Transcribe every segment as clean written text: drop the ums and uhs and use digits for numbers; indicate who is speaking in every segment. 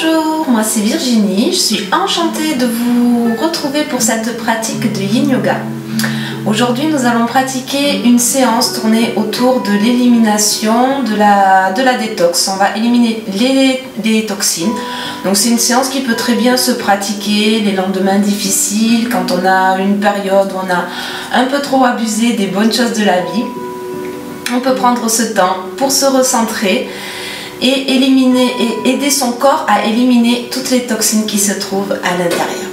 Speaker 1: Bonjour, moi c'est Virginie, je suis enchantée de vous retrouver pour cette pratique de Yin Yoga. Aujourd'hui nous allons pratiquer une séance tournée autour de l'élimination de la détox. On va éliminer les toxines. Donc c'est une séance qui peut très bien se pratiquer les lendemains difficiles, quand on a une période où on a un peu trop abusé des bonnes choses de la vie. On peut prendre ce temps pour se recentrer et éliminer et aider son corps à éliminer toutes les toxines qui se trouvent à l'intérieur.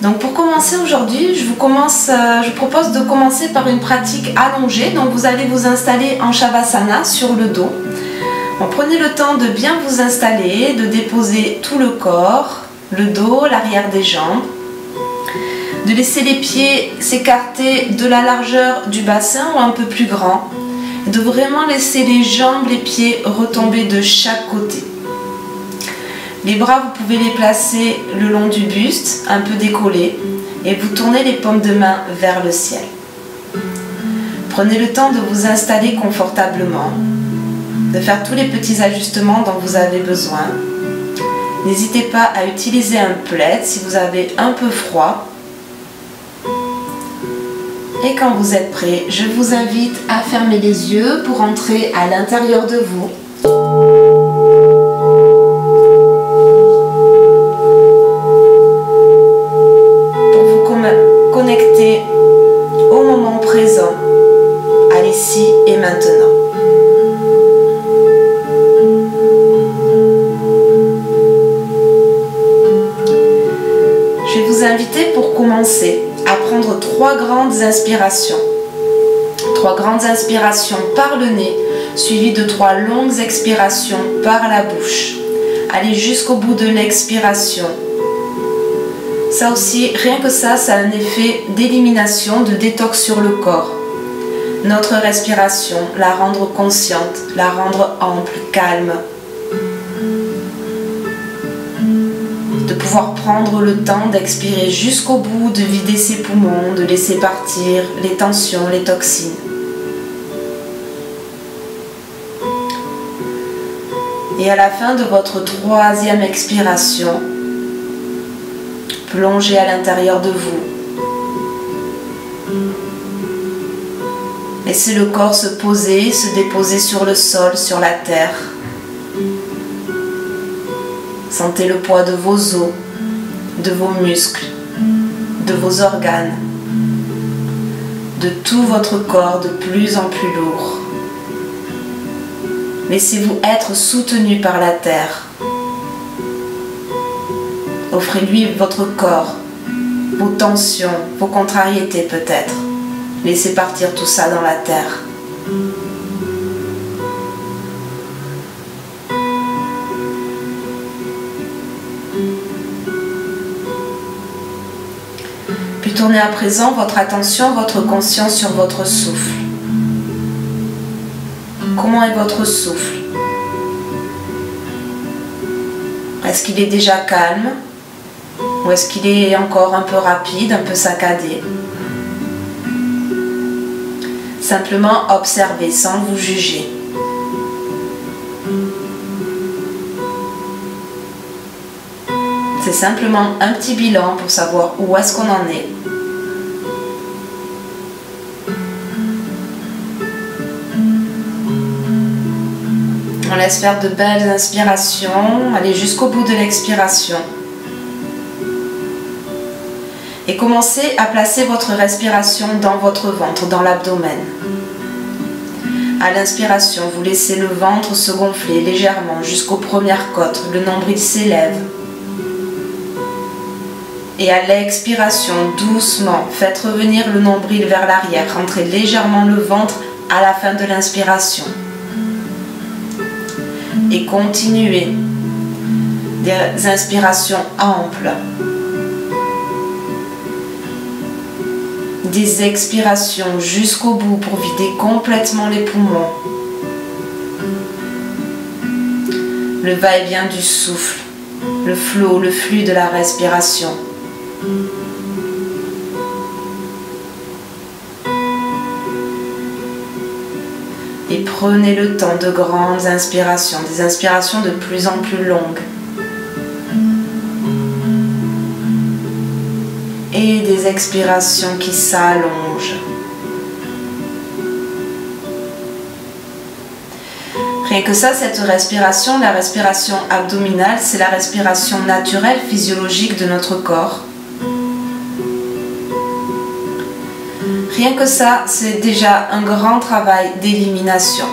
Speaker 1: Donc pour commencer aujourd'hui, je propose de commencer par une pratique allongée. Donc vous allez vous installer en Shavasana sur le dos. Donc prenez le temps de bien vous installer, de déposer tout le corps, le dos, l'arrière des jambes, de laisser les pieds s'écarter de la largeur du bassin ou un peu plus grand, de vraiment laisser les jambes, les pieds retomber de chaque côté. Les bras, vous pouvez les placer le long du buste, un peu décollés, et vous tournez les paumes de main vers le ciel. Prenez le temps de vous installer confortablement, de faire tous les petits ajustements dont vous avez besoin. N'hésitez pas à utiliser un plaid si vous avez un peu froid. Et quand vous êtes prêt, je vous invite à fermer les yeux pour entrer à l'intérieur de vous. Pour vous connecter au moment présent, à l'ici et maintenant. Je vais vous inviter pour commencer à prendre 3 grandes inspirations. 3 grandes inspirations par le nez, suivies de 3 longues expirations par la bouche. Allez jusqu'au bout de l'expiration. Ça aussi, rien que ça a un effet d'élimination, de détox sur le corps. Notre respiration, la rendre consciente, la rendre ample, calme. De pouvoir prendre le temps d'expirer jusqu'au bout, de vider ses poumons, de laisser partir les tensions, les toxines. Et à la fin de votre 3e expiration, plongez à l'intérieur de vous. Laissez le corps se poser, se déposer sur le sol, sur la terre. Sentez le poids de vos os, de vos muscles, de vos organes, de tout votre corps de plus en plus lourd. Laissez-vous être soutenu par la terre. Offrez-lui votre corps, vos tensions, vos contrariétés peut-être. Laissez partir tout ça dans la terre. Puis tournez à présent votre attention, votre conscience sur votre souffle. Comment est votre souffle? Est-ce qu'il est déjà calme? Ou est-ce qu'il est encore un peu rapide, un peu saccadé? Simplement observez sans vous juger. C'est simplement un petit bilan pour savoir où est-ce qu'on en est. On laisse faire de belles inspirations, allez jusqu'au bout de l'expiration. Et commencez à placer votre respiration dans votre ventre, dans l'abdomen. À l'inspiration, vous laissez le ventre se gonfler légèrement jusqu'aux premières côtes, le nombril s'élève. Et à l'expiration, doucement, faites revenir le nombril vers l'arrière, rentrez légèrement le ventre à la fin de l'inspiration. Et continuez des inspirations amples. Des expirations jusqu'au bout pour vider complètement les poumons. Le va-et-vient du souffle, le flot, le flux de la respiration. Et prenez le temps de grandes inspirations, des inspirations de plus en plus longues. et des expirations qui s'allongent. Rien que ça, cette respiration, la respiration abdominale, c'est la respiration naturelle, physiologique de notre corps. Rien que ça, c'est déjà un grand travail d'élimination.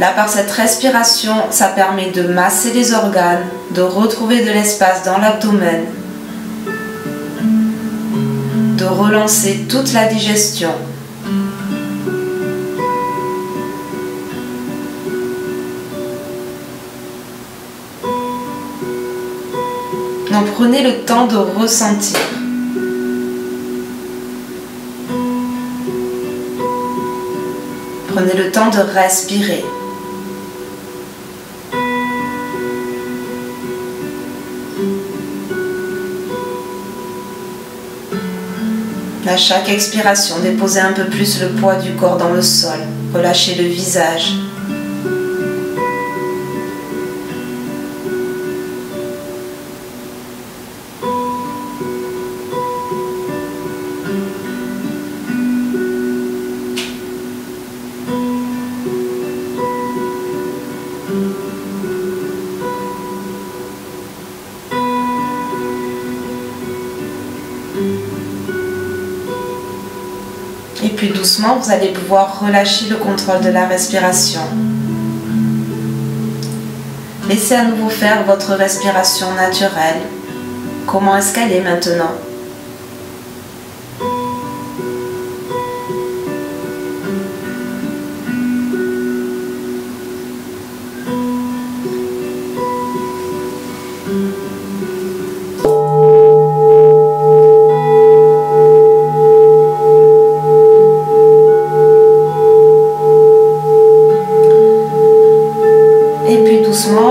Speaker 1: Là, par cette respiration, ça permet de masser les organes, de retrouver de l'espace dans l'abdomen, de relancer toute la digestion. Donc prenez le temps de ressentir. Prenez le temps de respirer. À chaque expiration, déposez un peu plus le poids du corps dans le sol. Relâchez le visage. Et puis doucement, vous allez pouvoir relâcher le contrôle de la respiration. Laissez à nouveau faire votre respiration naturelle. Comment est-ce qu'elle est maintenant ?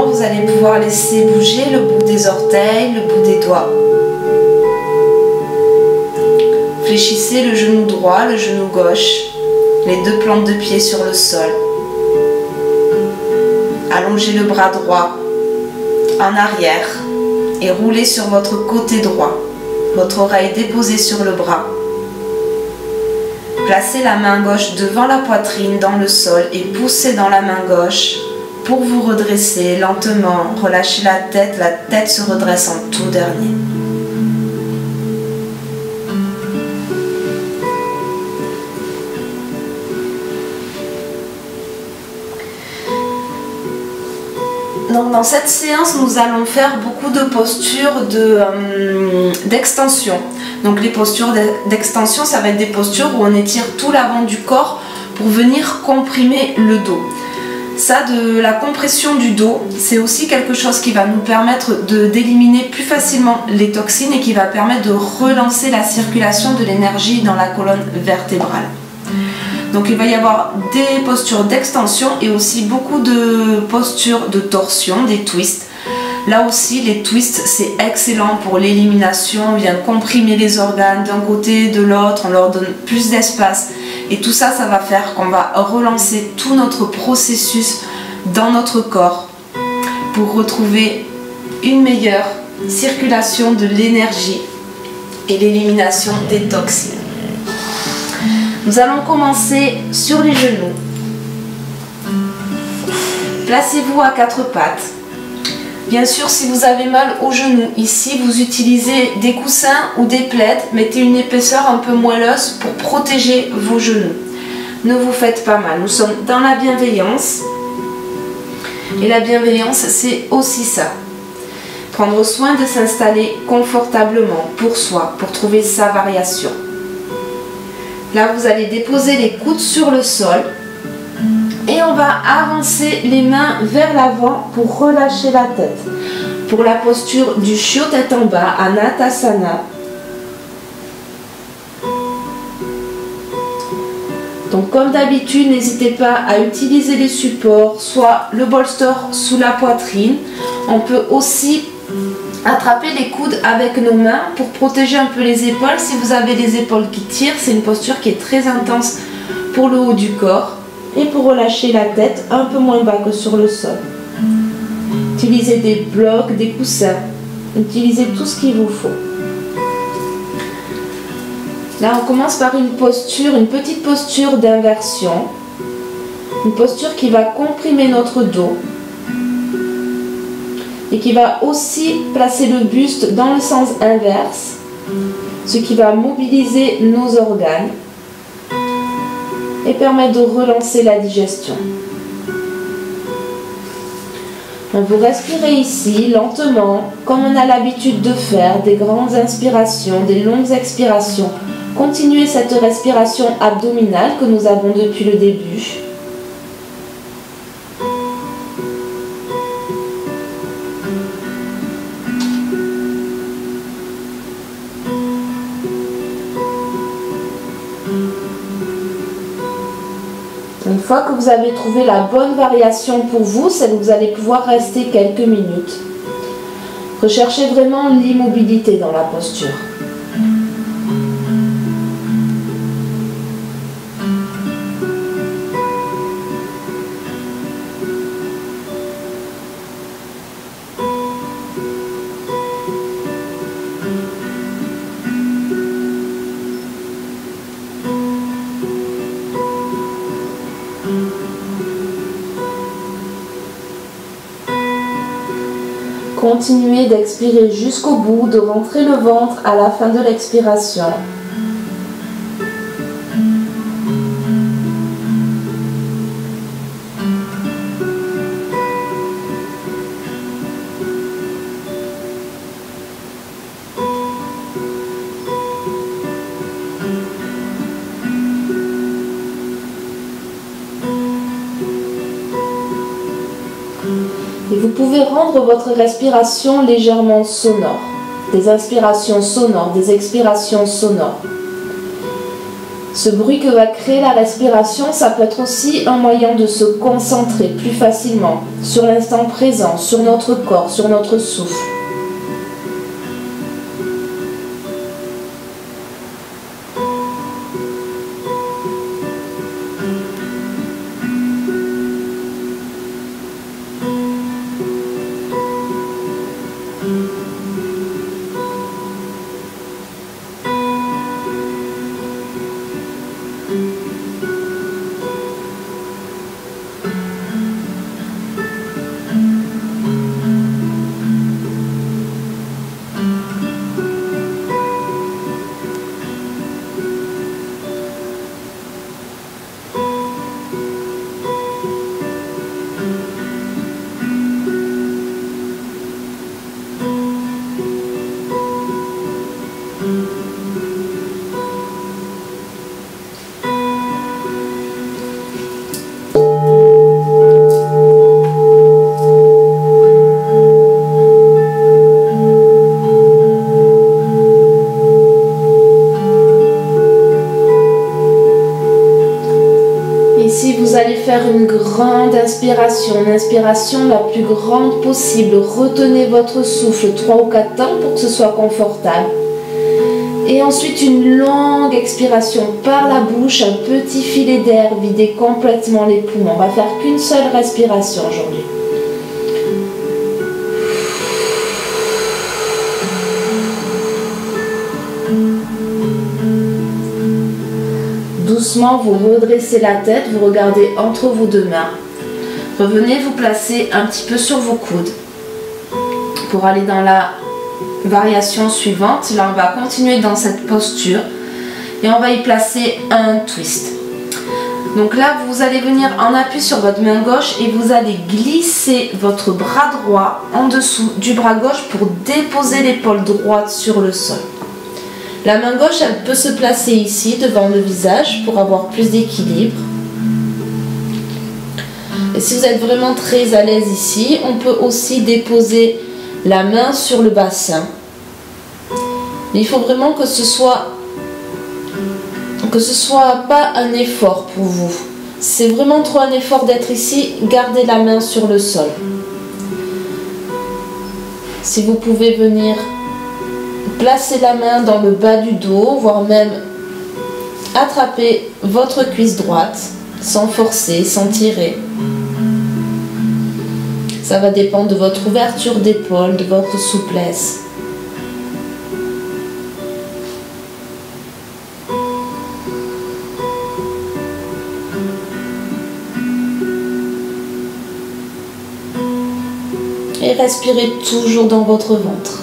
Speaker 1: Vous allez pouvoir laisser bouger le bout des orteils, le bout des doigts. Fléchissez le genou droit, le genou gauche, les deux plantes de pied sur le sol. Allongez le bras droit en arrière et roulez sur votre côté droit, votre oreille déposée sur le bras. Placez la main gauche devant la poitrine dans le sol et poussez dans la main gauche. Pour vous redresser lentement, relâchez la tête se redresse en tout dernier. Donc dans cette séance, nous allons faire beaucoup de postures d'extension. Donc les postures d'extension, ça va être des postures où on étire tout l'avant du corps pour venir comprimer le dos. Ça, de la compression du dos, c'est aussi quelque chose qui va nous permettre d'éliminer plus facilement les toxines et qui va permettre de relancer la circulation de l'énergie dans la colonne vertébrale. Donc il va y avoir des postures d'extension et aussi beaucoup de postures de torsion, des twists. Là aussi, les twists, c'est excellent pour l'élimination, on vient comprimer les organes d'un côté, de l'autre, on leur donne plus d'espace. Et tout ça, ça va faire qu'on va relancer tout notre processus dans notre corps pour retrouver une meilleure circulation de l'énergie et l'élimination des toxines. Nous allons commencer sur les genoux. Placez-vous à quatre pattes. Bien sûr, si vous avez mal aux genoux, ici vous utilisez des coussins ou des plaids, mettez une épaisseur un peu moelleuse pour protéger vos genoux. Ne vous faites pas mal, nous sommes dans la bienveillance. Et la bienveillance, c'est aussi ça. Prendre soin de s'installer confortablement pour soi, pour trouver sa variation. Là, vous allez déposer les coudes sur le sol. Et on va avancer les mains vers l'avant pour relâcher la tête. Pour la posture du chiot tête en bas, Anatasana. Donc comme d'habitude, n'hésitez pas à utiliser les supports, soit le bolster sous la poitrine. On peut aussi attraper les coudes avec nos mains pour protéger un peu les épaules. Si vous avez les épaules qui tirent, c'est une posture qui est très intense pour le haut du corps. Et pour relâcher la tête un peu moins bas que sur le sol. Utilisez des blocs, des coussins. Utilisez tout ce qu'il vous faut. Là, on commence par une posture, une petite posture d'inversion. Une posture qui va comprimer notre dos et qui va aussi placer le buste dans le sens inverse, ce qui va mobiliser nos organes et permettre de relancer la digestion. Donc vous respirez ici lentement, comme on a l'habitude de faire, des grandes inspirations, des longues expirations. Continuez cette respiration abdominale que nous avons depuis le début. Une fois que vous avez trouvé la bonne variation pour vous, vous allez pouvoir rester quelques minutes. Recherchez vraiment l'immobilité dans la posture. Continuez d'expirer jusqu'au bout, de rentrer le ventre à la fin de l'expiration. Et vous pouvez rendre votre respiration légèrement sonore. Des inspirations sonores, des expirations sonores. Ce bruit que va créer la respiration, ça peut être aussi un moyen de se concentrer plus facilement sur l'instant présent, sur notre corps, sur notre souffle. Vous allez faire une grande inspiration, l'inspiration la plus grande possible. Retenez votre souffle 3 ou 4 temps pour que ce soit confortable. Et ensuite une longue expiration par la bouche, un petit filet d'air, videz complètement les poumons. On va faire qu'une seule respiration aujourd'hui. Doucement, vous redressez la tête, vous regardez entre vos deux mains. Revenez vous placer un petit peu sur vos coudes pour aller dans la variation suivante. Là, on va continuer dans cette posture et on va y placer un twist. Donc là, vous allez venir en appui sur votre main gauche et vous allez glisser votre bras droit en dessous du bras gauche pour déposer l'épaule droite sur le sol. La main gauche, elle peut se placer ici, devant le visage, pour avoir plus d'équilibre. Et si vous êtes vraiment très à l'aise ici, on peut aussi déposer la main sur le bassin. Mais il faut vraiment que ce soit pas un effort pour vous. C'est vraiment trop un effort d'être ici, gardez la main sur le sol. Si vous pouvez venir placer la main dans le bas du dos, voire même attraper votre cuisse droite, sans forcer, sans tirer. Ça va dépendre de votre ouverture d'épaule, de votre souplesse. et respirez toujours dans votre ventre.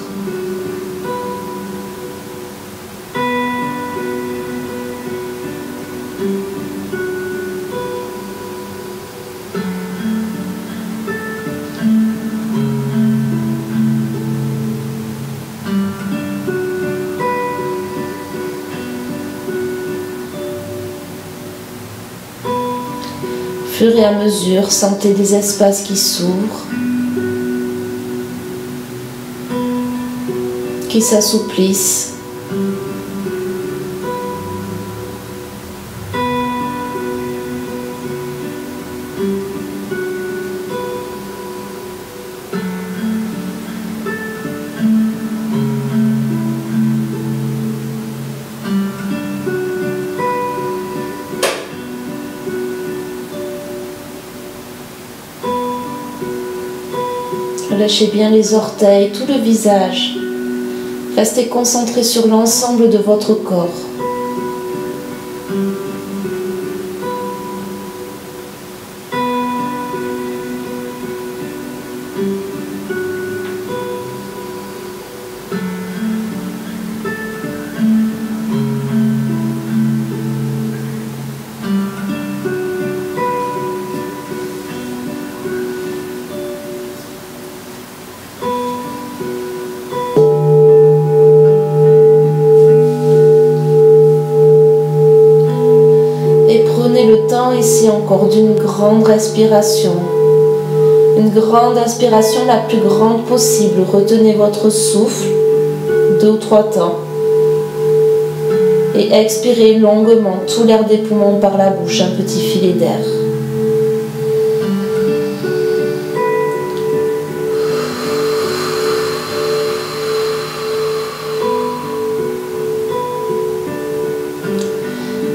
Speaker 1: Au fur et à mesure, sentez des espaces qui s'ouvrent, qui s'assouplissent. Relâchez bien les orteils, tout le visage. Restez concentré sur l'ensemble de votre corps. Ici encore d'une grande respiration. Une grande inspiration la plus grande possible. Retenez votre souffle 2 ou 3 temps. Et expirez longuement tout l'air des poumons par la bouche, un petit filet d'air.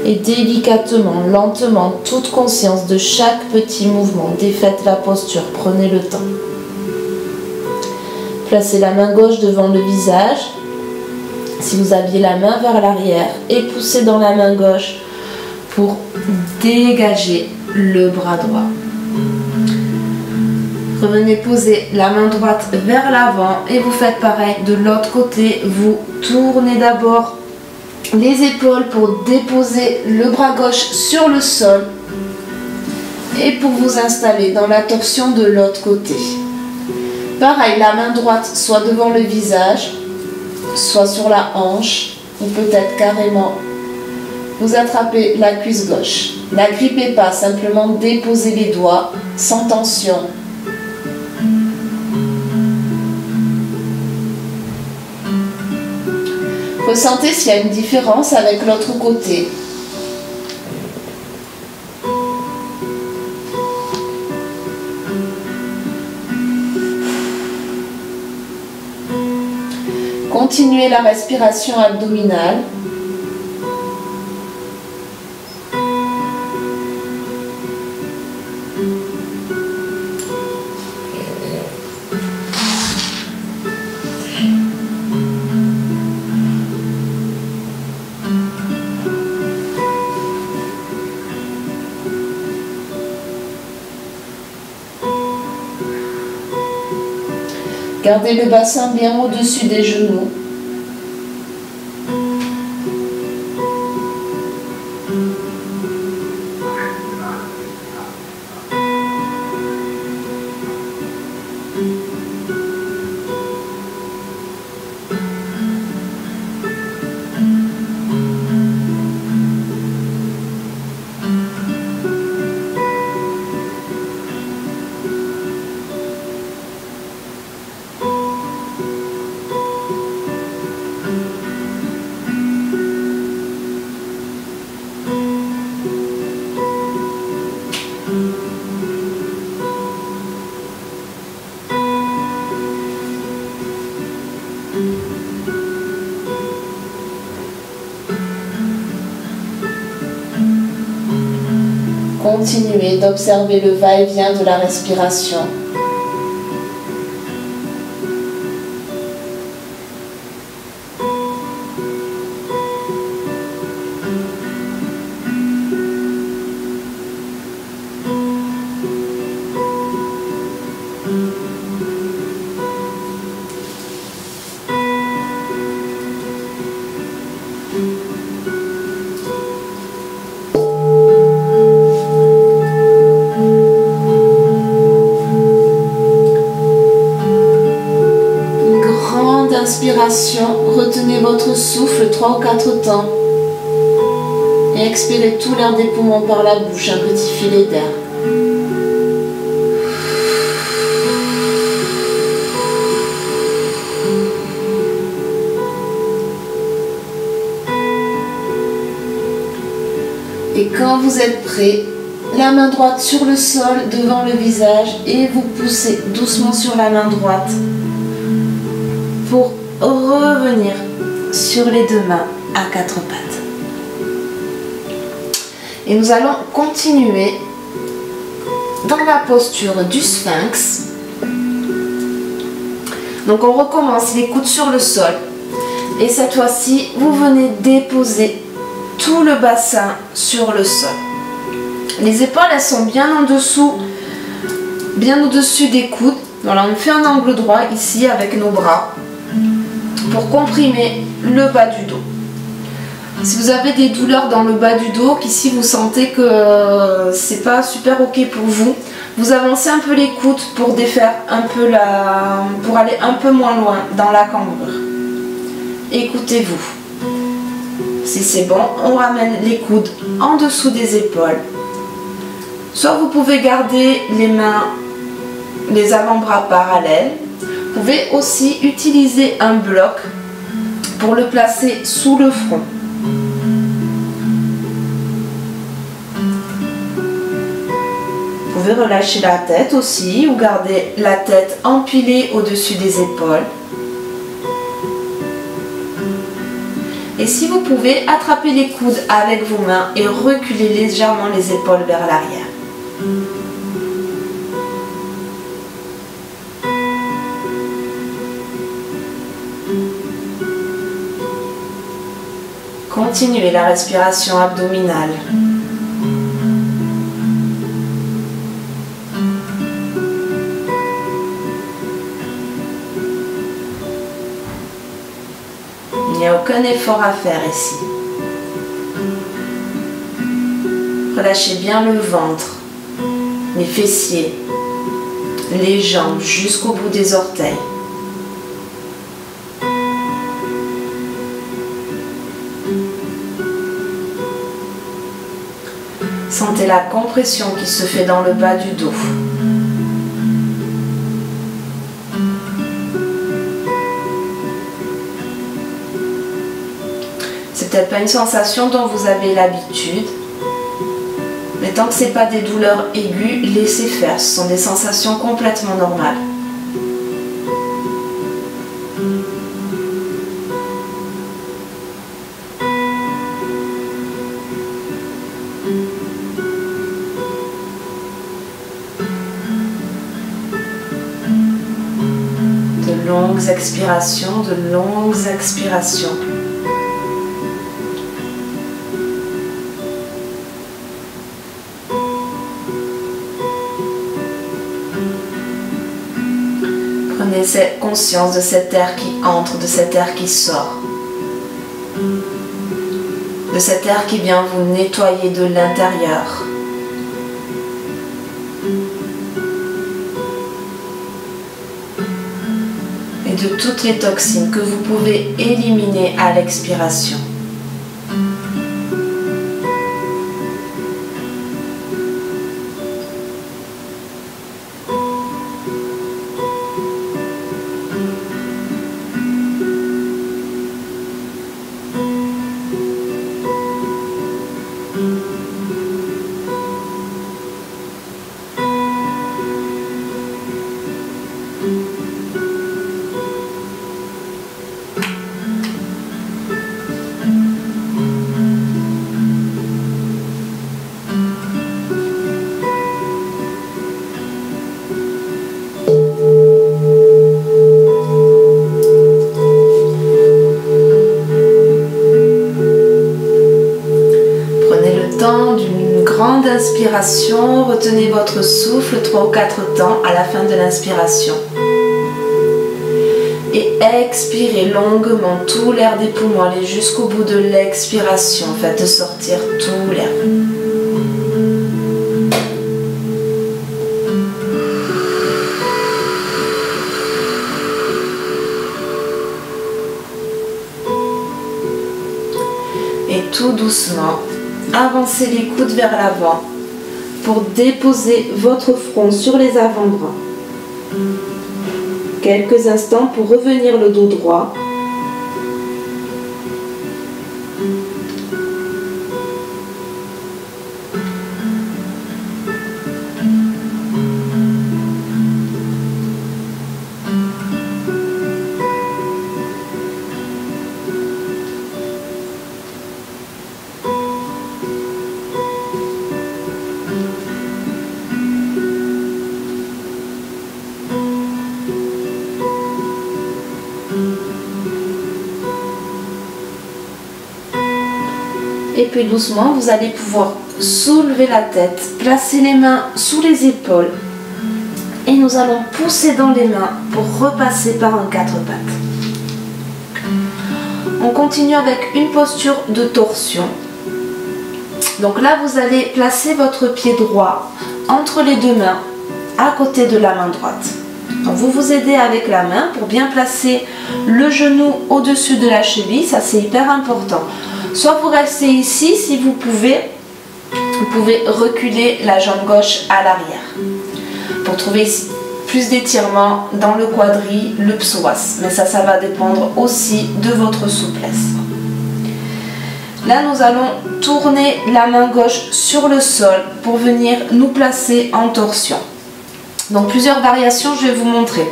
Speaker 1: Et délicatement, lentement, toute conscience de chaque petit mouvement. Défaites la posture, prenez le temps. Placez la main gauche devant le visage. Si vous aviez la main vers l'arrière, et poussez dans la main gauche pour dégager le bras droit. Revenez poser la main droite vers l'avant et vous faites pareil de l'autre côté. Vous tournez d'abord les épaules pour déposer le bras gauche sur le sol et pour vous installer dans la torsion de l'autre côté. Pareil, la main droite soit devant le visage, soit sur la hanche, ou peut-être carrément vous attrapez la cuisse gauche. N'agrippez pas, simplement déposez les doigts sans tension. Ressentez s'il y a une différence avec l'autre côté. Continuez la respiration abdominale. Gardez le bassin bien au-dessus des genoux. Continuez d'observer le va-et-vient de la respiration.
Speaker 2: inspiration, retenez votre souffle 3 ou 4 temps. Et expirez tout l'air des poumons par la bouche, un petit filet d'air. Et quand vous êtes prêt, la main droite sur le sol devant le visage et vous poussez doucement sur la main droite pour revenir sur les deux mains à 4 pattes. Et nous allons continuer dans la posture du sphinx. Donc on recommence les coudes sur le sol. Et cette fois-ci, vous venez déposer tout le bassin sur le sol. Les épaules, elles sont bien en dessous, bien au-dessus des coudes. Voilà, on fait un angle droit ici avec nos bras pour comprimer le bas du dos. Si vous avez des douleurs dans le bas du dos, qu'ici vous sentez que c'est pas super ok pour vous, vous avancez un peu les coudes pour défaire un peu pour aller un peu moins loin dans la cambrure. Écoutez-vous. Si c'est bon, on ramène les coudes en dessous des épaules. Soit vous pouvez garder les mains, les avant-bras parallèles. Vous pouvez aussi utiliser un bloc pour le placer sous le front. Vous pouvez relâcher la tête aussi ou garder la tête empilée au-dessus des épaules. Et si vous pouvez, attraper les coudes avec vos mains et reculer légèrement les épaules vers l'arrière. Continuez la respiration abdominale. Il n'y a aucun effort à faire ici. Relâchez bien le ventre, les fessiers, les jambes jusqu'au bout des orteils. Sentez la compression qui se fait dans le bas du dos. C'est peut-être pas une sensation dont vous avez l'habitude, mais tant que ce n'est pas des douleurs aiguës, laissez faire. Ce sont des sensations complètement normales. De longues expirations, de longues expirations. Prenez conscience de cet air qui entre, de cet air qui sort. De cet air qui vient vous nettoyer de l'intérieur. Et de toutes les toxines que vous pouvez éliminer à l'expiration. D'une grande inspiration, retenez votre souffle 3 ou 4 temps à la fin de l'inspiration. Et expirez longuement tout l'air des poumons, allez jusqu'au bout de l'expiration, faites sortir tout l'air. doucement, avancez les coudes vers l'avant pour déposer votre front sur les avant-bras. Quelques instants pour revenir le dos droit. Et puis doucement, vous allez pouvoir soulever la tête, placer les mains sous les épaules. Et nous allons pousser dans les mains pour repasser par un 4 pattes. On continue avec une posture de torsion. Donc là, vous allez placer votre pied droit entre les deux mains, à côté de la main droite. Donc vous vous aidez avec la main pour bien placer le genou au-dessus de la cheville, ça c'est hyper important. Soit vous restez ici, si vous pouvez reculer la jambe gauche à l'arrière pour trouver ici plus d'étirement dans le quadri, le psoas. Mais ça va dépendre aussi de votre souplesse. Là, nous allons tourner la main gauche sur le sol pour venir nous placer en torsion. Donc plusieurs variations, je vais vous montrer.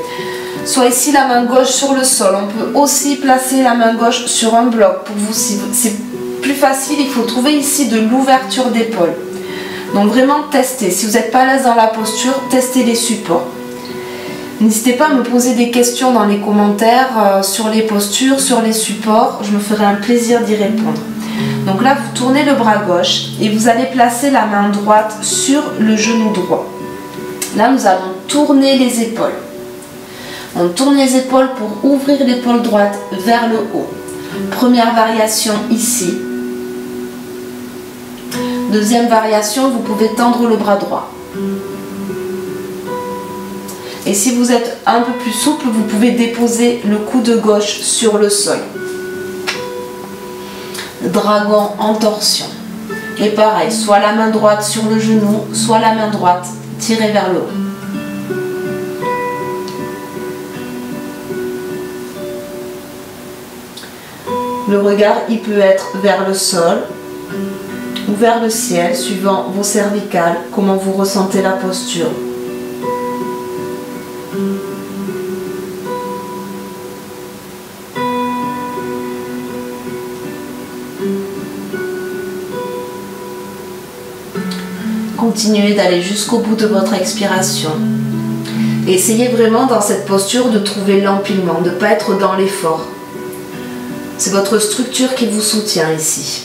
Speaker 2: Soit ici la main gauche sur le sol, on peut aussi placer la main gauche sur un bloc. Pour vous, si c'est plus facile, il faut trouver ici de l'ouverture d'épaule. Donc vraiment testez. Si vous n'êtes pas à l'aise dans la posture, testez les supports. N'hésitez pas à me poser des questions dans les commentaires sur les postures, sur les supports. Je me ferai un plaisir d'y répondre. Donc là, vous tournez le bras gauche et vous allez placer la main droite sur le genou droit. Là, nous allons tourner les épaules. On tourne les épaules pour ouvrir l'épaule droite vers le haut. Première variation ici. Deuxième variation, vous pouvez tendre le bras droit. Et si vous êtes un peu plus souple, vous pouvez déposer le coude gauche sur le sol. Dragon en torsion. Et pareil, soit la main droite sur le genou, soit la main droite tirée vers le haut. Le regard, il peut être vers le sol ou vers le ciel, suivant vos cervicales, comment vous ressentez la posture. Continuez d'aller jusqu'au bout de votre expiration. Essayez vraiment dans cette posture de trouver l'empilement, de ne pas être dans l'effort. C'est votre structure qui vous soutient ici.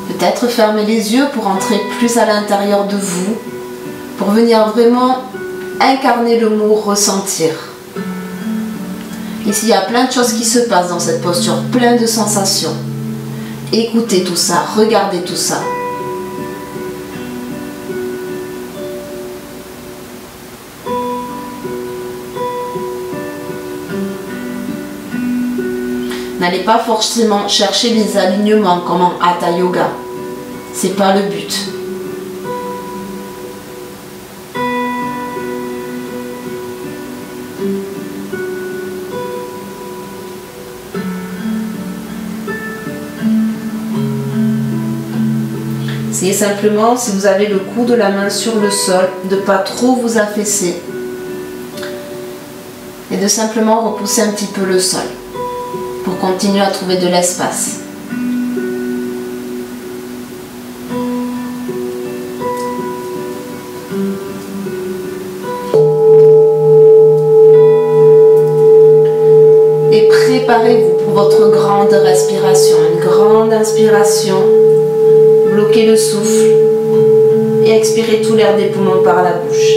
Speaker 2: Peut-être fermer les yeux pour entrer plus à l'intérieur de vous, pour venir vraiment incarner le mot ressentir. Ici, il y a plein de choses qui se passent dans cette posture, plein de sensations. Écoutez tout ça, regardez tout ça. N'allez pas forcément chercher les alignements comme en Hatha Yoga. C'est pas le but. Essayez simplement, si vous avez le coup de la main sur le sol, de ne pas trop vous affaisser et de simplement repousser un petit peu le sol pour continuer à trouver de l'espace. Et préparez-vous pour votre grande respiration, une grande inspiration. Bloquez le souffle et expirez tout l'air des poumons par la bouche.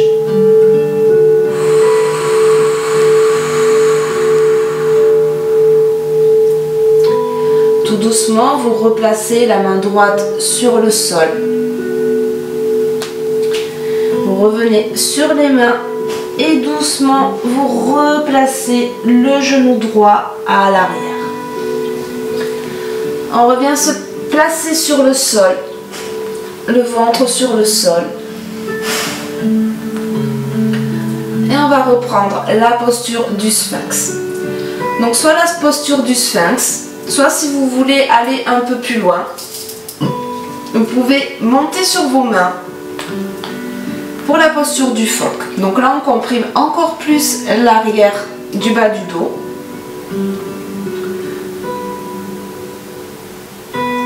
Speaker 2: Tout doucement, vous replacez la main droite sur le sol. revenez sur les mains et doucement vous replacez le genou droit à l'arrière. On revient se placer sur le sol, le ventre sur le sol. Et on va reprendre la posture du sphinx. Donc soit la posture du sphinx, soit si vous voulez aller un peu plus loin, vous pouvez monter sur vos mains pour la posture du phoque. Donc là on comprime encore plus l'arrière du bas du dos.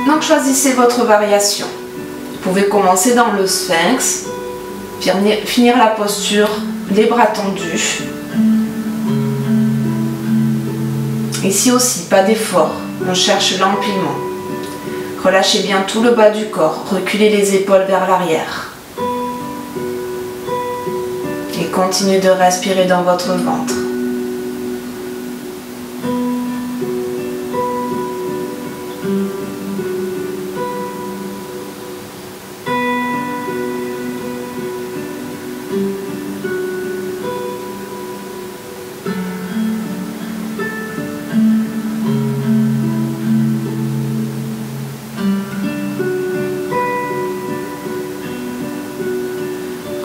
Speaker 2: Donc choisissez votre variation. Vous pouvez commencer dans le sphinx, finir la posture, les bras tendus. Ici aussi, pas d'effort, on cherche l'empilement. Relâchez bien tout le bas du corps, reculez les épaules vers l'arrière. Et continuez de respirer dans votre ventre.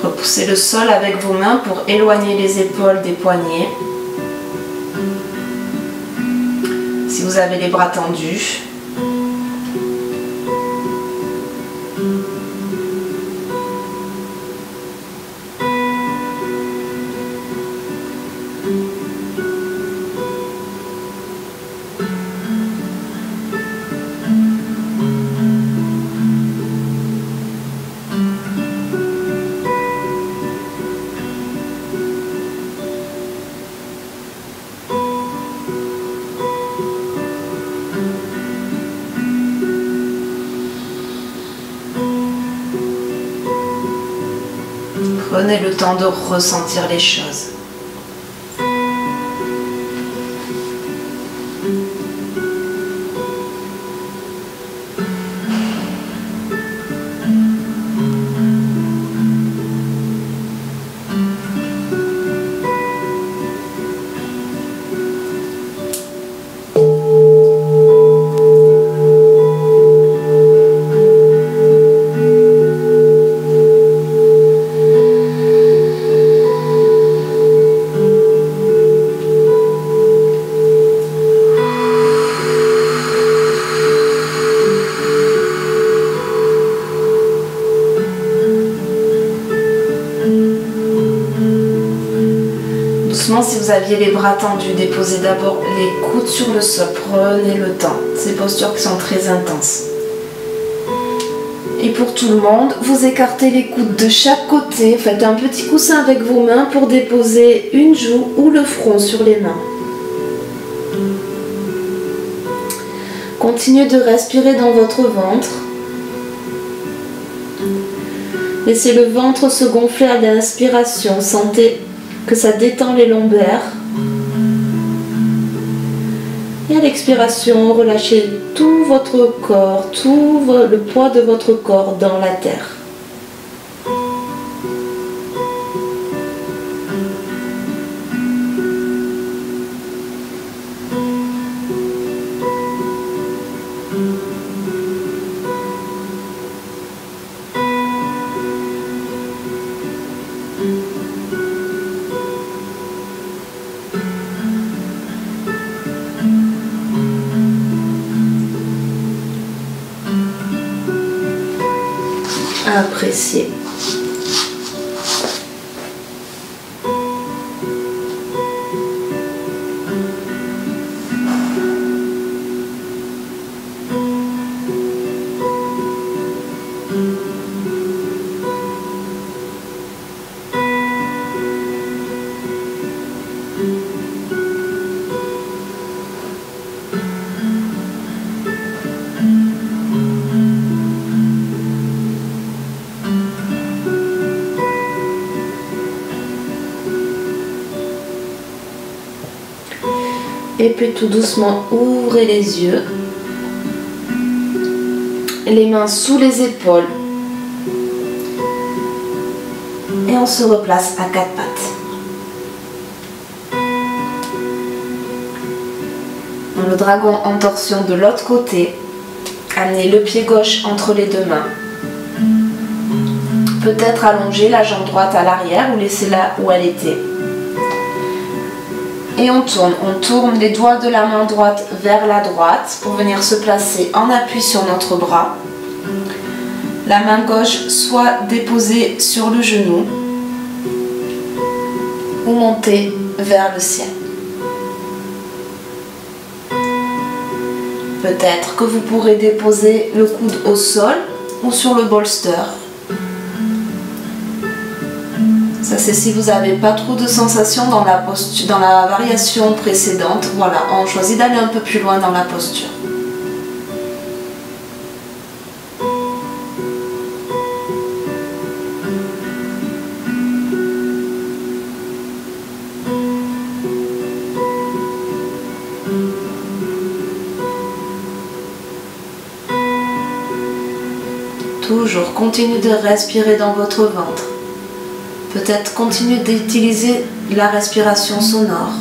Speaker 2: Repoussez le sol avec vos mains pour éloigner les épaules des poignets. Si vous avez les bras tendus. Prenez le temps de ressentir les choses. Si vous aviez les bras tendus, déposez d'abord les coudes sur le sol, prenez le temps. Ces postures qui sont très intenses. Et pour tout le monde, vous écartez les coudes de chaque côté, faites un petit coussin avec vos mains pour déposer une joue ou le front sur les mains. Continuez de respirer dans votre ventre. Laissez le ventre se gonfler à l'inspiration, sentez que ça détend les lombaires. Et à l'expiration, relâchez tout votre corps, tout le poids de votre corps dans la terre. À apprécier. Et puis tout doucement, ouvrez les yeux. Les mains sous les épaules. Et on se replace à quatre pattes. Le dragon en torsion de l'autre côté. Amenez le pied gauche entre les deux mains. Peut-être allonger la jambe droite à l'arrière ou laissez-la où elle était. Et on tourne les doigts de la main droite vers la droite pour venir se placer en appui sur notre bras. La main gauche soit déposée sur le genou ou montée vers le ciel. Peut-être que vous pourrez déposer le coude au sol ou sur le bolster. Ça c'est si vous n'avez pas trop de sensations dans la posture, dans la variation précédente. Voilà, on choisit d'aller un peu plus loin dans la posture. Toujours continuez de respirer dans votre ventre. Peut-être continuez d'utiliser la respiration sonore.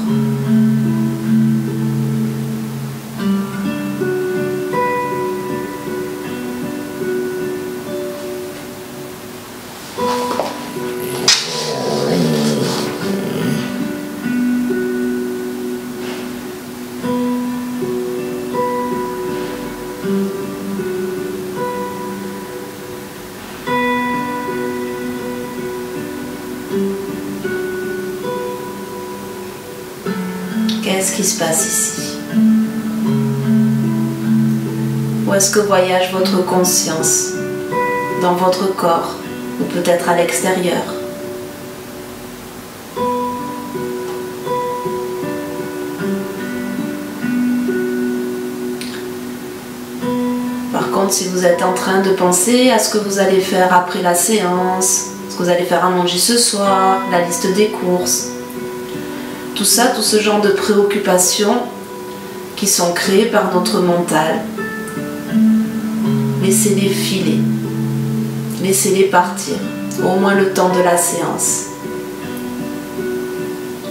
Speaker 2: Qu'est-ce qui se passe ici? Où est-ce que voyage votre conscience? Dans votre corps ou peut-être à l'extérieur? Par contre, si vous êtes en train de penser à ce que vous allez faire après la séance, ce que vous allez faire à manger ce soir, la liste des courses, tout ça, tout ce genre de préoccupations qui sont créées par notre mental, laissez-les filer, laissez-les partir, au moins le temps de la séance.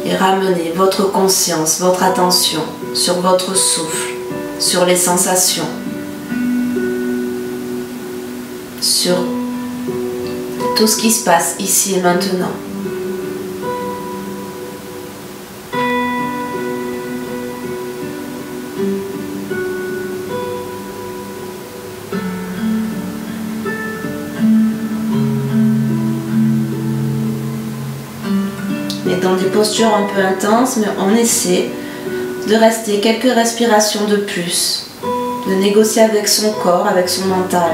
Speaker 2: Et ramenez votre conscience, votre attention sur votre souffle, sur les sensations, sur tout ce qui se passe ici et maintenant. Dans des postures un peu intenses, mais on essaie de rester quelques respirations de plus, de négocier avec son corps, avec son mental.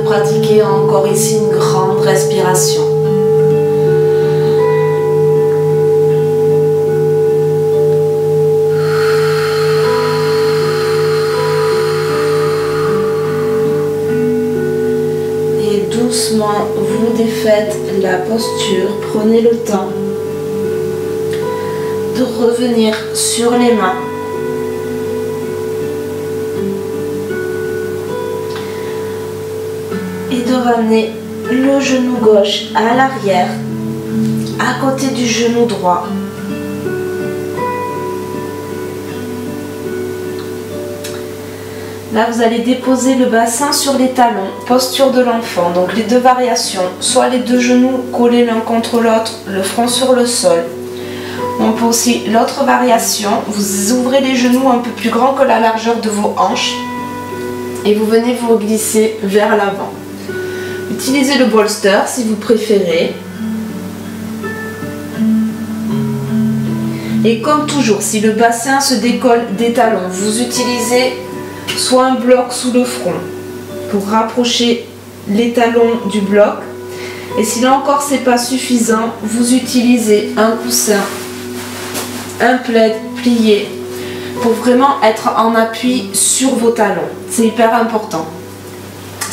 Speaker 2: Pratiquer encore ici une grande respiration. Et doucement, vous défaites la posture. Prenez le temps de revenir sur les mains. Et de ramener le genou gauche à l'arrière, à côté du genou droit. Là, vous allez déposer le bassin sur les talons, posture de l'enfant. Donc les deux variations, soit les deux genoux collés l'un contre l'autre, le front sur le sol. On peut aussi l'autre variation, vous ouvrez les genoux un peu plus grands que la largeur de vos hanches et vous venez vous glisser vers l'avant. Utilisez le bolster si vous préférez. Et comme toujours, si le bassin se décolle des talons, vous utilisez soit un bloc sous le front pour rapprocher les talons du bloc. Et si là encore c'est pas suffisant, vous utilisez un coussin, un plaid plié pour vraiment être en appui sur vos talons. C'est hyper important.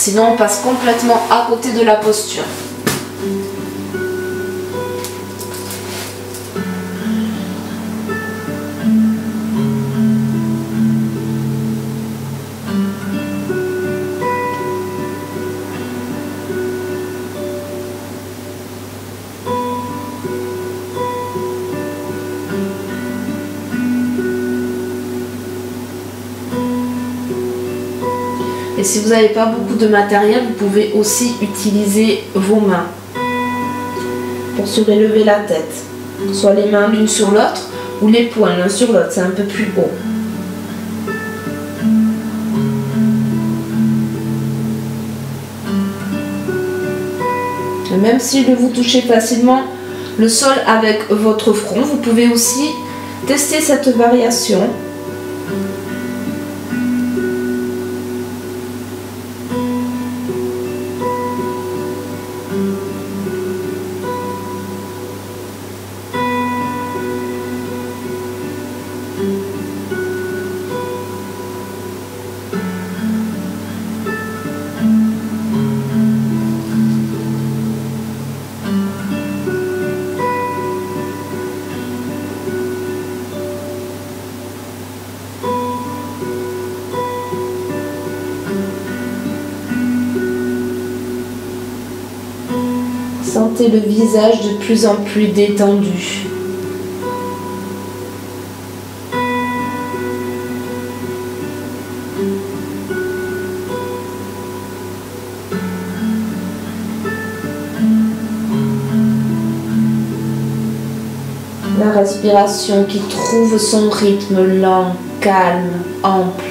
Speaker 2: Sinon, on passe complètement à côté de la posture. Et si vous n'avez pas beaucoup de matériel, vous pouvez aussi utiliser vos mains pour surélever la tête. Soit les mains l'une sur l'autre ou les poings l'un sur l'autre, c'est un peu plus haut. Et même si vous touchez facilement le sol avec votre front, vous pouvez aussi tester cette variation. Sentez le visage de plus en plus détendu. La respiration qui trouve son rythme lent, calme, ample.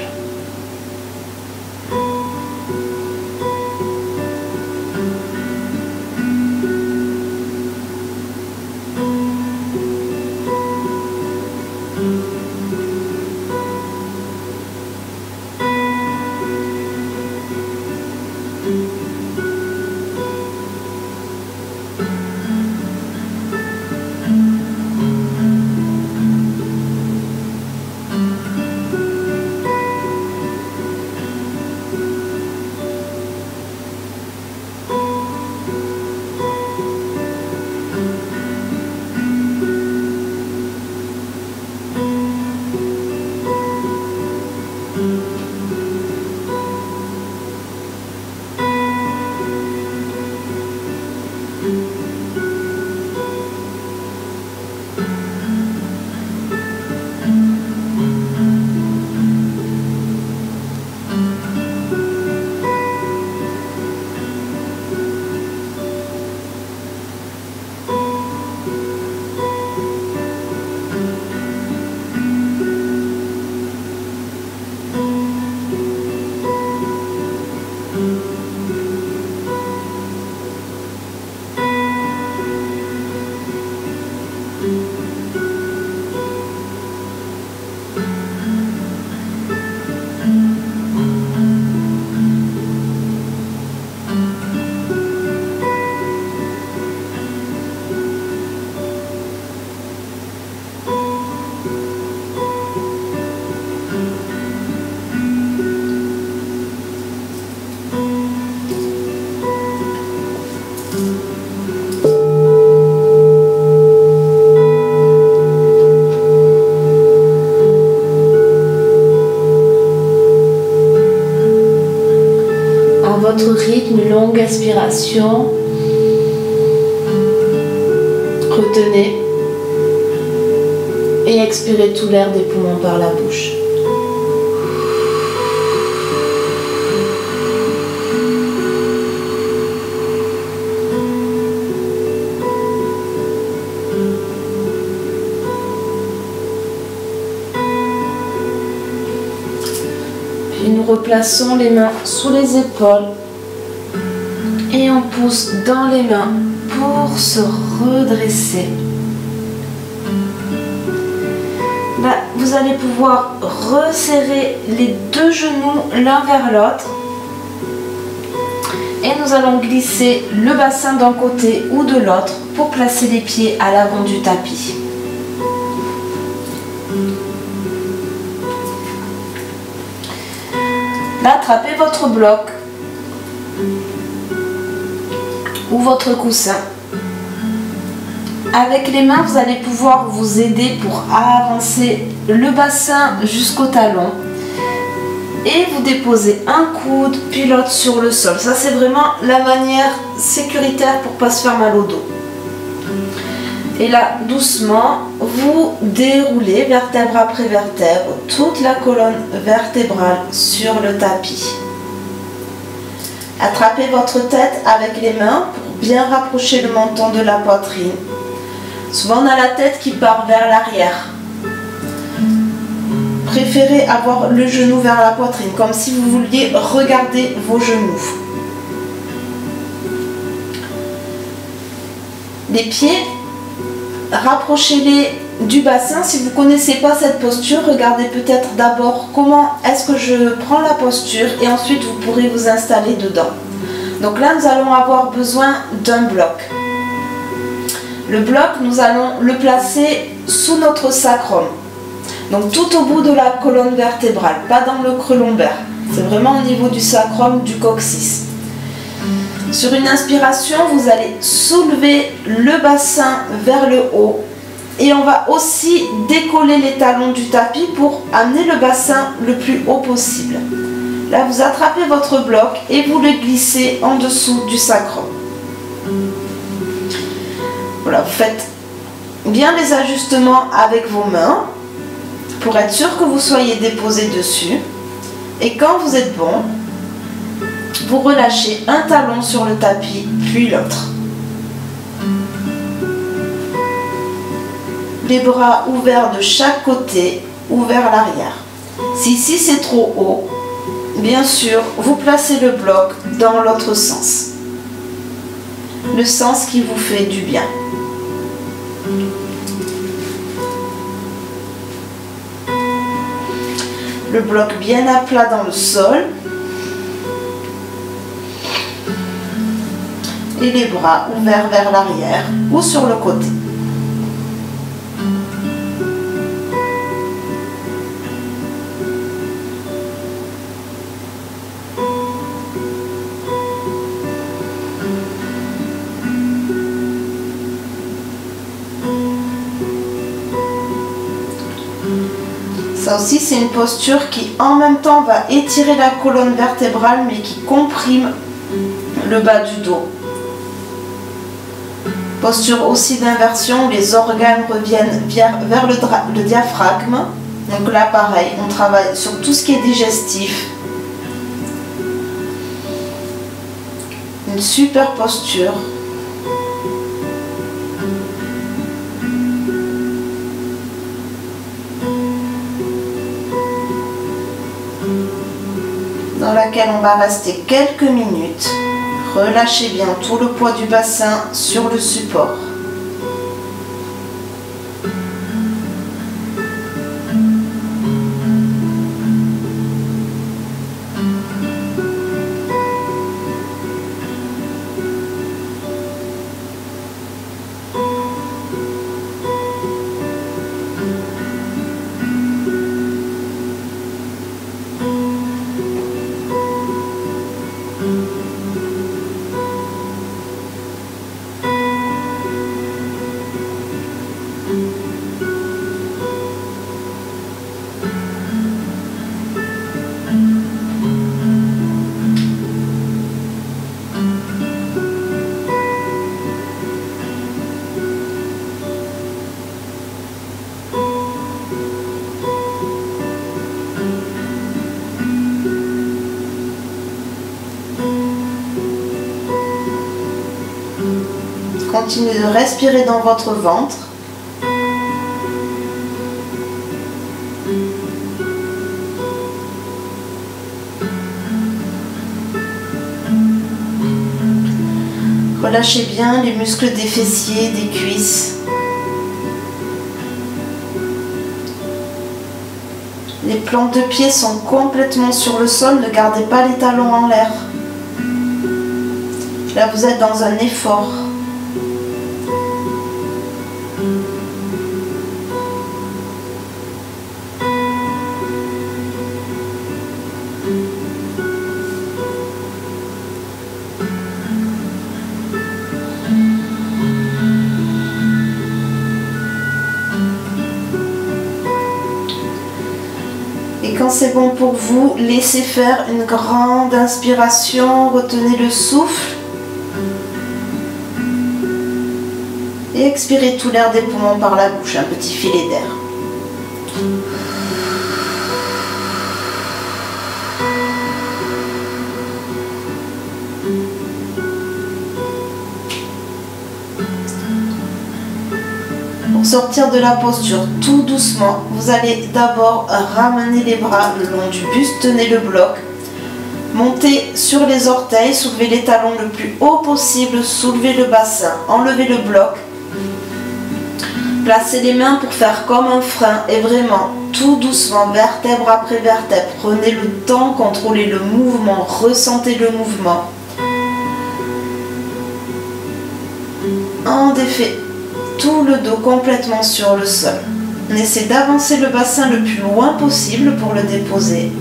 Speaker 2: Votre rythme, longue inspiration. Retenez et expirez tout l'air des poumons par la bouche. Puis nous replaçons les mains sous les épaules et on pousse dans les mains pour se redresser. Là, vous allez pouvoir resserrer les deux genoux l'un vers l'autre et nous allons glisser le bassin d'un côté ou de l'autre pour placer les pieds à l'avant du tapis. Là, attrapez votre bloc ou votre coussin. Avec les mains, vous allez pouvoir vous aider pour avancer le bassin jusqu'au talon. Et vous déposez un coude, puis l'autre sur le sol. Ça, c'est vraiment la manière sécuritaire pour ne pas se faire mal au dos. Et là, doucement, vous déroulez vertèbre après vertèbre toute la colonne vertébrale sur le tapis. Attrapez votre tête avec les mains pour bien rapprocher le menton de la poitrine. Souvent, on a la tête qui part vers l'arrière. Préférez avoir le genou vers la poitrine, comme si vous vouliez regarder vos genoux. Les pieds, rapprochez-les du bassin. Si vous ne connaissez pas cette posture, regardez peut-être d'abord comment est-ce que je prends la posture et ensuite vous pourrez vous installer dedans. Donc là, nous allons avoir besoin d'un bloc. Le bloc, nous allons le placer sous notre sacrum. Donc tout au bout de la colonne vertébrale, pas dans le creux lombaire. C'est vraiment au niveau du sacrum, du coccyx. Sur une inspiration, vous allez soulever le bassin vers le haut. Et on va aussi décoller les talons du tapis pour amener le bassin le plus haut possible. Là, vous attrapez votre bloc et vous le glissez en dessous du sacrum. Voilà, vous faites bien les ajustements avec vos mains pour être sûr que vous soyez déposé dessus. Et quand vous êtes bon, vous relâchez un talon sur le tapis, puis l'autre. Les bras ouverts de chaque côté ou vers l'arrière. Si ici c'est trop haut, bien sûr, vous placez le bloc dans l'autre sens. Le sens qui vous fait du bien. Le bloc bien à plat dans le sol. Et les bras ouverts vers l'arrière ou sur le côté. Ça aussi, c'est une posture qui en même temps va étirer la colonne vertébrale mais qui comprime le bas du dos. Posture aussi d'inversion où les organes reviennent vers le diaphragme. Donc là, pareil, on travaille sur tout ce qui est digestif. Une super posture. Dans laquelle on va rester quelques minutes. Relâchez bien tout le poids du bassin sur le support. Continuez de respirer dans votre ventre. Relâchez bien les muscles des fessiers, des cuisses. Les plantes de pied sont complètement sur le sol, ne gardez pas les talons en l'air. Là, vous êtes dans un effort. quand c'est bon pour vous, laissez faire une grande inspiration, retenez le souffle. Et expirez tout l'air des poumons par la bouche, un petit filet d'air. Pour sortir de la posture tout doucement, vous allez d'abord ramener les bras le long du buste, tenez le bloc. Montez sur les orteils, soulevez les talons le plus haut possible, soulevez le bassin, enlevez le bloc. Placez les mains pour faire comme un frein et vraiment tout doucement, vertèbre après vertèbre. Prenez le temps, contrôlez le mouvement, ressentez le mouvement. En défait tout le dos complètement sur le sol. On essaie d'avancer le bassin le plus loin possible pour le déposer.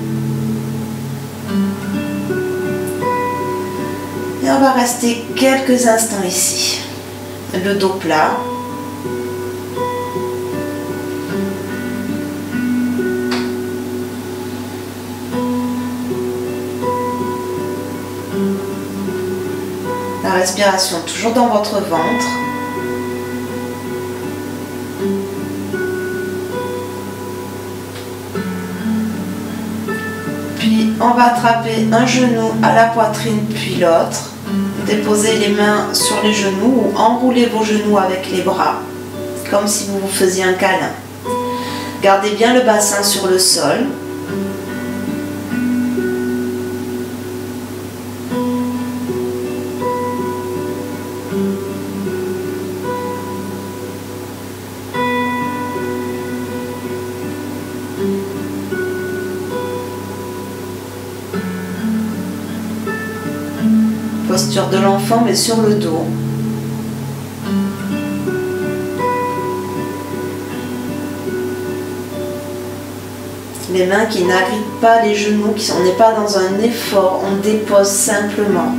Speaker 2: Et on va rester quelques instants ici. Le dos plat. La respiration toujours dans votre ventre. Puis on va attraper un genou à la poitrine puis l'autre. Déposez les mains sur les genoux ou enroulez vos genoux avec les bras, comme si vous vous faisiez un câlin. Gardez bien le bassin sur le sol. Posture de l'enfant mais sur le dos. Les mains qui n'agrippent pas les genoux, on n'est pas dans un effort, on dépose simplement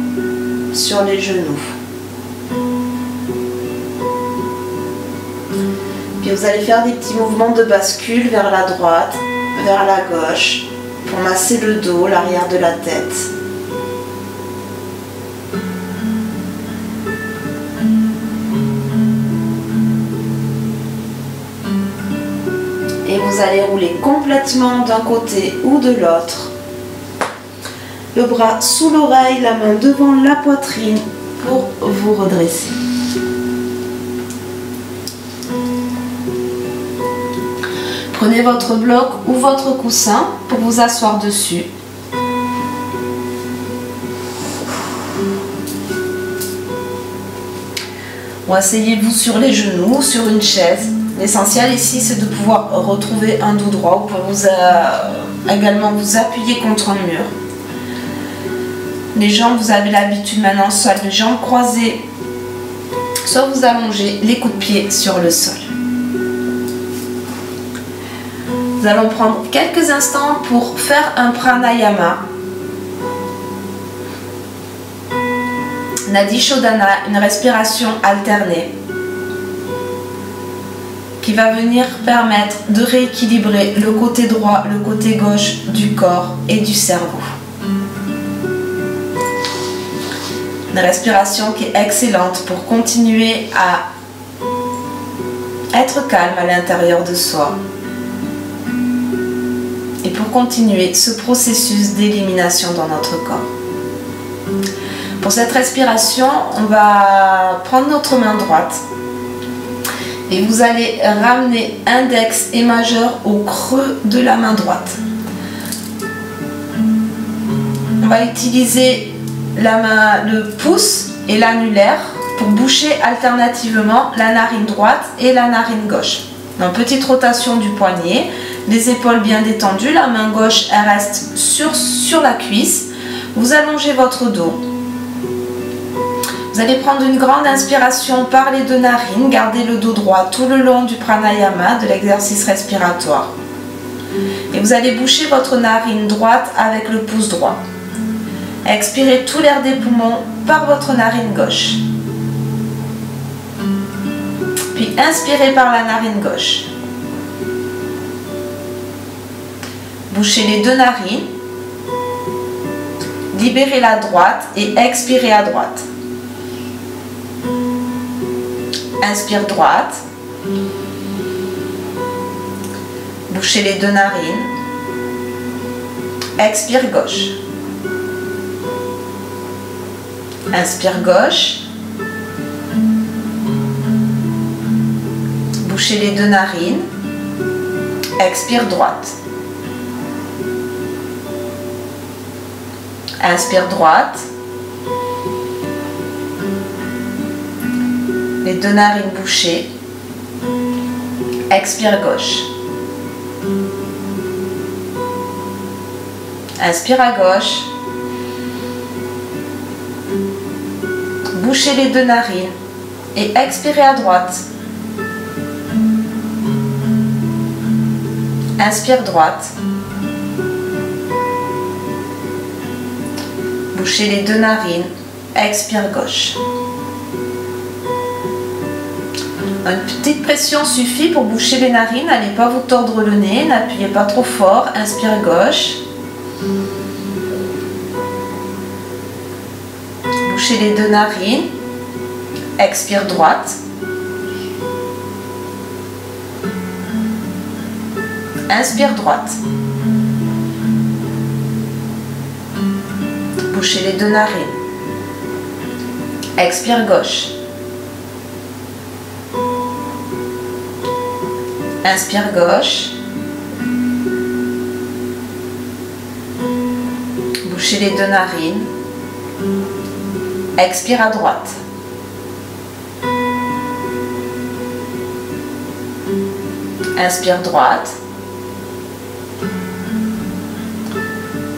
Speaker 2: sur les genoux. Puis vous allez faire des petits mouvements de bascule vers la droite, vers la gauche, pour masser le dos, l'arrière de la tête. Et vous allez rouler complètement d'un côté ou de l'autre. Le bras sous l'oreille, la main devant la poitrine pour vous redresser. Prenez votre bloc ou votre coussin pour vous asseoir dessus. Ou asseyez-vous sur les genoux, sur une chaise. L'essentiel ici, c'est de pouvoir retrouver un dos droit. Vous pouvez également vous appuyer contre un mur. Les jambes, vous avez l'habitude maintenant, soit les jambes croisées, soit vous allongez les coups de pied sur le sol. Nous allons prendre quelques instants pour faire un pranayama. Nadi Shodhana, une respiration alternée qui va venir permettre de rééquilibrer le côté droit, le côté gauche du corps et du cerveau. Une respiration qui est excellente pour continuer à être calme à l'intérieur de soi et pour continuer ce processus d'élimination dans notre corps. Pour cette respiration, on va prendre notre main droite et vous allez ramener index et majeur au creux de la main droite. On va utiliser le pouce et l'annulaire pour boucher alternativement la narine droite et la narine gauche. Donc, petite rotation du poignet, les épaules bien détendues, la main gauche elle reste sur la cuisse. Vous allongez votre dos. Vous allez prendre une grande inspiration par les deux narines, gardez le dos droit tout le long du pranayama, de l'exercice respiratoire. Et vous allez boucher votre narine droite avec le pouce droit. Expirez tout l'air des poumons par votre narine gauche. Puis inspirez par la narine gauche.
Speaker 1: Bouchez les deux narines. Libérez la droite et expirez à droite. Inspire droite. Bouchez les deux narines. Expire gauche. Inspire gauche. Bouchez les deux narines. Expire droite. Inspire droite. Les deux narines bouchées. Expire gauche. Inspire à gauche. Bouchez les deux narines et expirez à droite. Inspire droite. Bouchez les deux narines. Expire gauche. Une petite pression suffit pour boucher les narines. N'allez pas vous tordre le nez. N'appuyez pas trop fort. Inspire gauche. Bouchez les deux narines. Expire droite. Inspire droite. Bouchez les deux narines. Expire gauche. Inspire gauche. Bouchez les deux narines. Expire à droite. Inspire droite.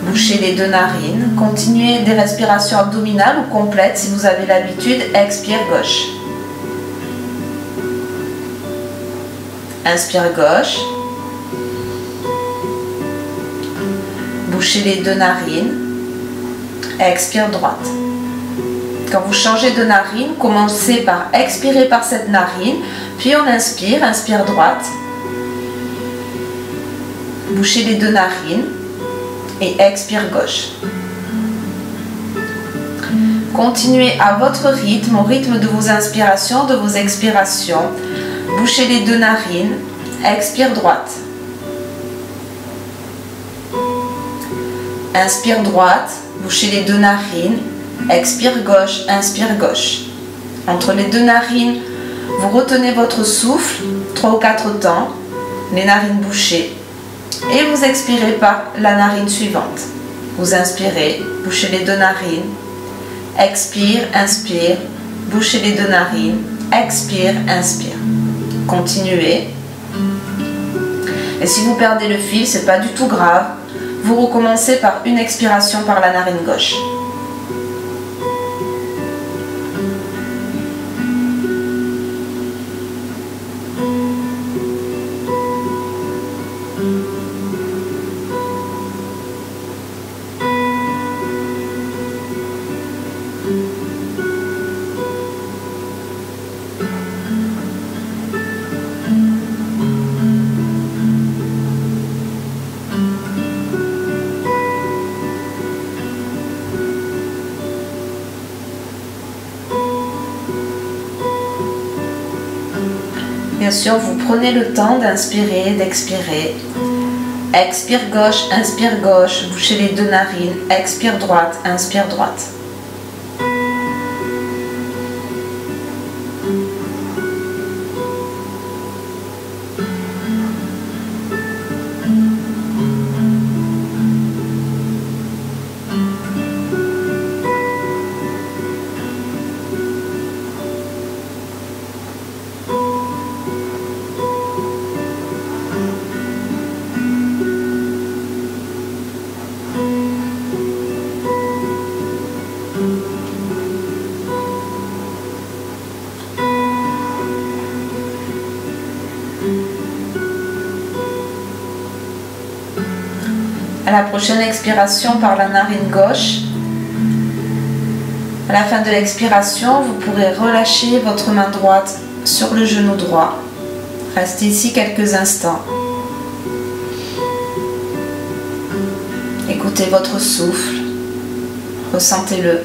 Speaker 1: Bouchez les deux narines. Continuez des respirations abdominales ou complètes si vous avez l'habitude. Expire gauche. Inspire gauche. Bouchez les deux narines. Expire droite. Quand vous changez de narine, commencez par expirer par cette narine, puis on inspire, inspire droite. Bouchez les deux narines et expire gauche. Continuez à votre rythme, au rythme de vos inspirations, de vos expirations. Bouchez les deux narines, expire droite. Inspire droite, bouchez les deux narines, expire gauche, inspire gauche. Entre les deux narines, vous retenez votre souffle 3 ou 4 temps, les narines bouchées, et vous expirez par la narine suivante. Vous inspirez, bouchez les deux narines, expire, inspire, bouchez les deux narines, expire, inspire. Continuez. Et si vous perdez le fil, c'est pas du tout grave. Vous recommencez par une expiration par la narine gauche. Bien sûr, vous prenez le temps d'inspirer, d'expirer. Expire gauche, inspire gauche, bouchez les deux narines, expire droite, inspire droite. À la prochaine expiration par la narine gauche, à la fin de l'expiration, vous pourrez relâcher votre main droite sur le genou droit. Restez ici quelques instants. Écoutez votre souffle, ressentez-le.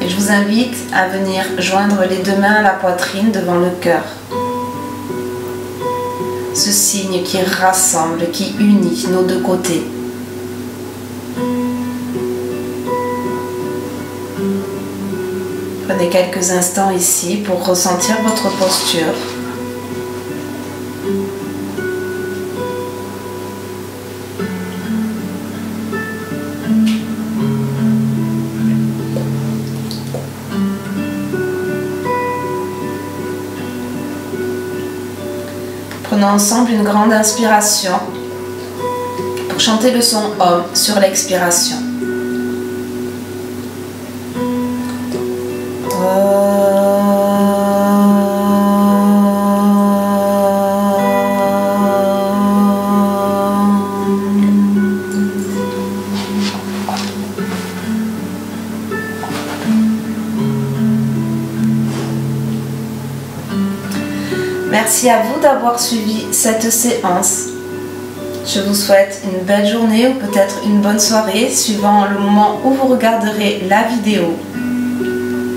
Speaker 1: Et je vous invite à venir joindre les deux mains à la poitrine devant le cœur. Ce signe qui rassemble, qui unit nos deux côtés. Prenez quelques instants ici pour ressentir votre posture. Prenons ensemble une grande inspiration pour chanter le son Om sur l'expiration. Merci à vous d'avoir suivi cette séance. Je vous souhaite une belle journée ou peut-être une bonne soirée suivant le moment où vous regarderez la vidéo.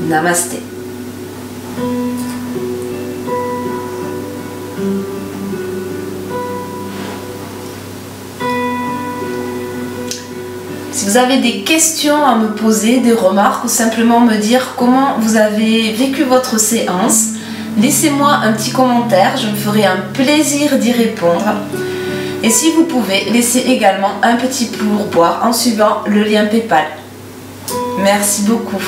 Speaker 1: Namasté. Si vous avez des questions à me poser, des remarques ou simplement me dire comment vous avez vécu votre séance, laissez-moi un petit commentaire, je me ferai un plaisir d'y répondre. Et si vous pouvez, laissez également un petit pourboire en suivant le lien PayPal. Merci beaucoup.